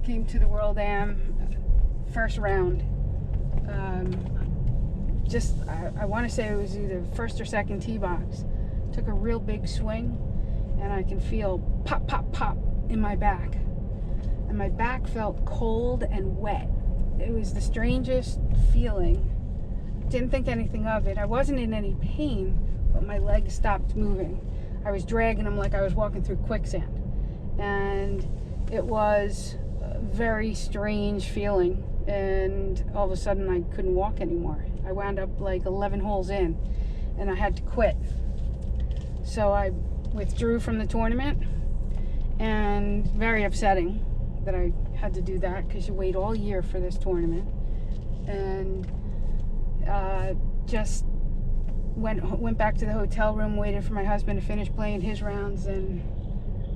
came to the World Am, first round. I want to say it was either first or second tee box. Took a real big swing, and I can feel pop, pop, pop in my back. And my back felt cold and wet. It was the strangest feeling. Didn't think anything of it. I wasn't in any pain, but my legs stopped moving. I was dragging them like I was walking through quicksand. And it was a very strange feeling. And all of a sudden I couldn't walk anymore. I wound up like 11 holes in, and I had to quit. So I withdrew from the tournament, and very upsetting that I had to do that, because you wait all year for this tournament. And just went back to the hotel room, waited for my husband to finish playing his rounds, and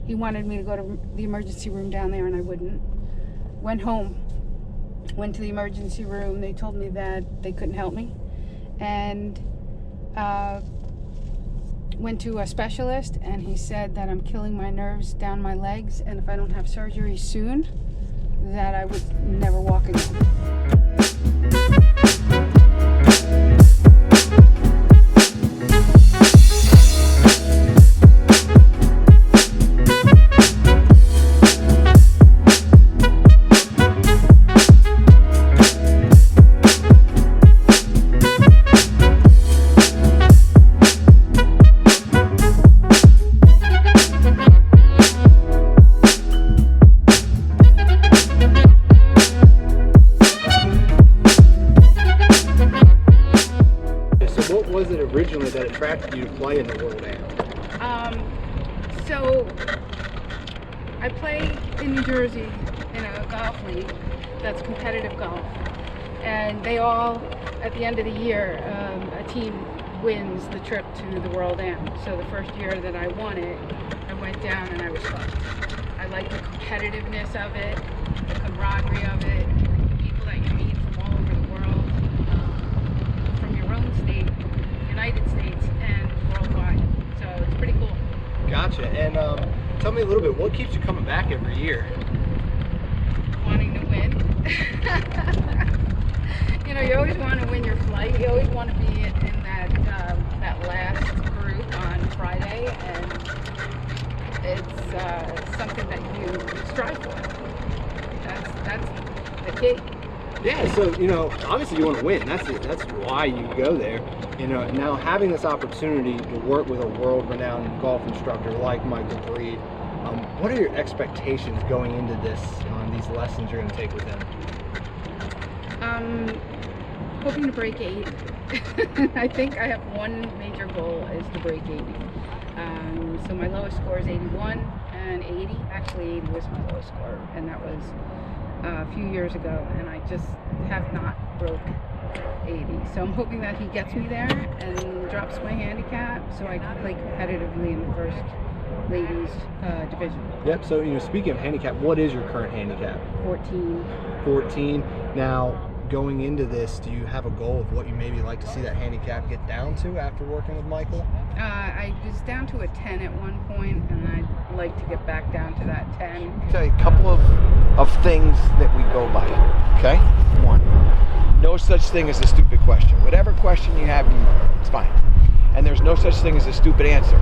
he wanted me to go to the emergency room down there, and I wouldn't. Went home, went to the emergency room. They told me that they couldn't help me, and went to a specialist, and he said that I'm killing my nerves down my legs, and if I don't have surgery soon, that I would never walk again. Originally that attracted you to play in the World Am? So I play in New Jersey in a golf league that's competitive golf, and they all, at the end of the year, a team wins the trip to the World Am. So the first year that I won it, I went down and I was hooked. I like the competitiveness of it, the camaraderie of it, the people that you meet from all over the world, from your own state, United States, and worldwide. So it's pretty cool. Gotcha. And tell me a little bit, what keeps you coming back every year? Wanting to win. You know, you always want to win your flight. You always want to be in that last group on Friday, and it's something that you strive for. That's the key. Yeah, so, you know, obviously you want to win. That's why you go there. You know, now having this opportunity to work with a world-renowned golf instructor like Michael Breed, what are your expectations going into this, these lessons you're going to take with him? Hoping to break 80. I think I have one major goal is to break 80. So my lowest score is 81 and 80. Actually, 80 was my lowest score, and that was a few years ago, and I just have not broke 80. So I'm hoping that he gets me there and drops my handicap so I can play competitively in the first ladies division. Yep, so, you know, speaking of handicap, what is your current handicap? 14. 14. Now, going into this, do you have a goal of what you maybe like to see that handicap get down to after working with Michael? I was down to a 10 at one point, and I'd like to get back down to that 10. I'll tell you a couple of things that we go by, okay? One, no such thing as a stupid question. Whatever question you have, it's fine. And there's no such thing as a stupid answer.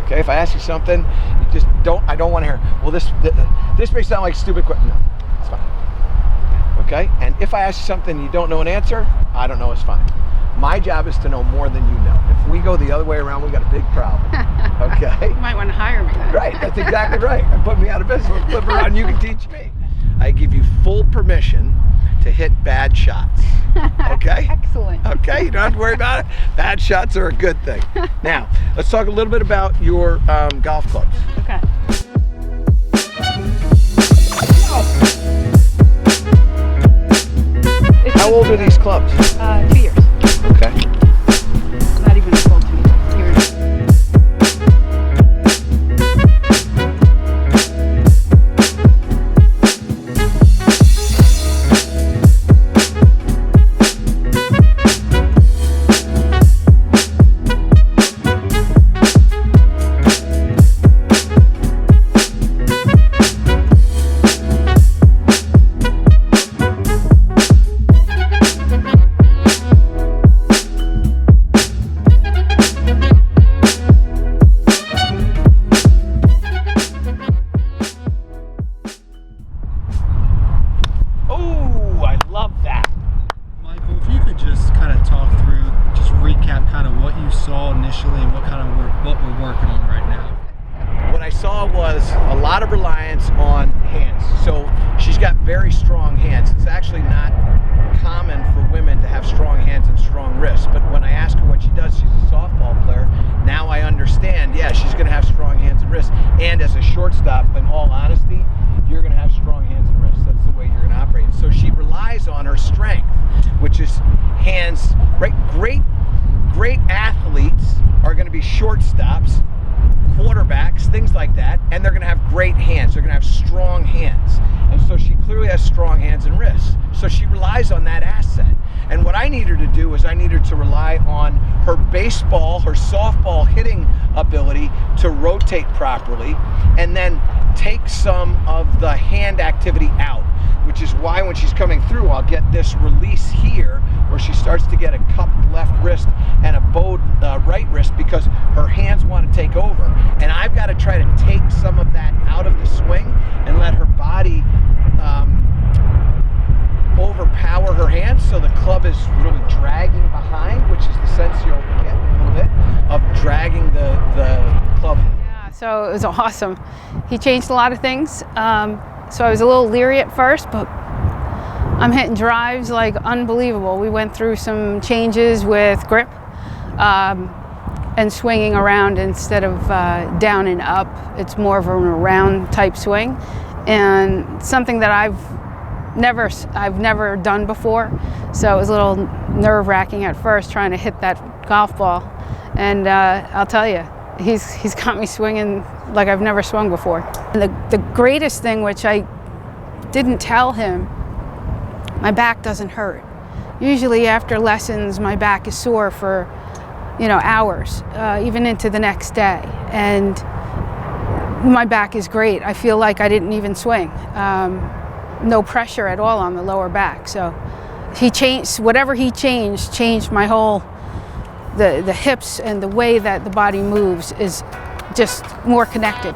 Okay, if I ask you something, you just I don't want to hear, well, this may sound like a stupid question. No, it's fine. Okay, and if I ask you something and you don't know an answer, I don't know, it's fine. My job is to know more than you know. If we go the other way around, we got a big problem. Okay? You might want to hire me then. Right, that's exactly right. Put me out of business, flip around, you can teach me. I give you full permission to hit bad shots. Okay? Excellent. Okay, you don't have to worry about it. Bad shots are a good thing. Now, let's talk a little bit about your golf clubs. Okay. How old are these clubs? 2 years. Okay. Not even full 2 years. you saw initially and what we're working on right now? What I saw was a lot of reliance on hands. So she's got very strong hands. It's actually not common for women to have strong hands and strong wrists. But when I ask her what she does, she's a softball player. Now I understand, yeah, she's going to have strong hands and wrists. And as a shortstop, in all honesty, you're going to have strong hands and wrists. That's the way you're going to operate. And so she relies on her strength, which is hands. Right? Great athletes are going to be shortstops, quarterbacks, things like that, and they're going to have great hands. They're going to have strong hands. And so she clearly has strong hands and wrists. So she relies on that asset. And what I need her to do is I need her to rely on her baseball, her softball hitting ability to rotate properly, and then take some of the hand activity out, which is why when she's coming through, I'll get this release here where she starts to get a cupped left wrist and a bowed right wrist because her hands want to take over. And I've got to try to take some of that out of the swing and let her body overpower her hands so the club is really dragging behind, which is the sense you'll get a little bit of dragging the club. Yeah, so it was awesome. He changed a lot of things. So I was a little leery at first, but I'm hitting drives like unbelievable. We went through some changes with grip and swinging around instead of down and up. It's more of an around type swing, and something that I've never done before. So it was a little nerve-wracking at first trying to hit that golf ball. And I'll tell you, he's got me swinging like I've never swung before. And the greatest thing, which I didn't tell him, my back doesn't hurt. Usually after lessons, my back is sore for, hours, even into the next day. And my back is great. I feel like I didn't even swing. No pressure at all on the lower back. So he changed, whatever he changed my whole, the hips and the way that the body moves is just more connected.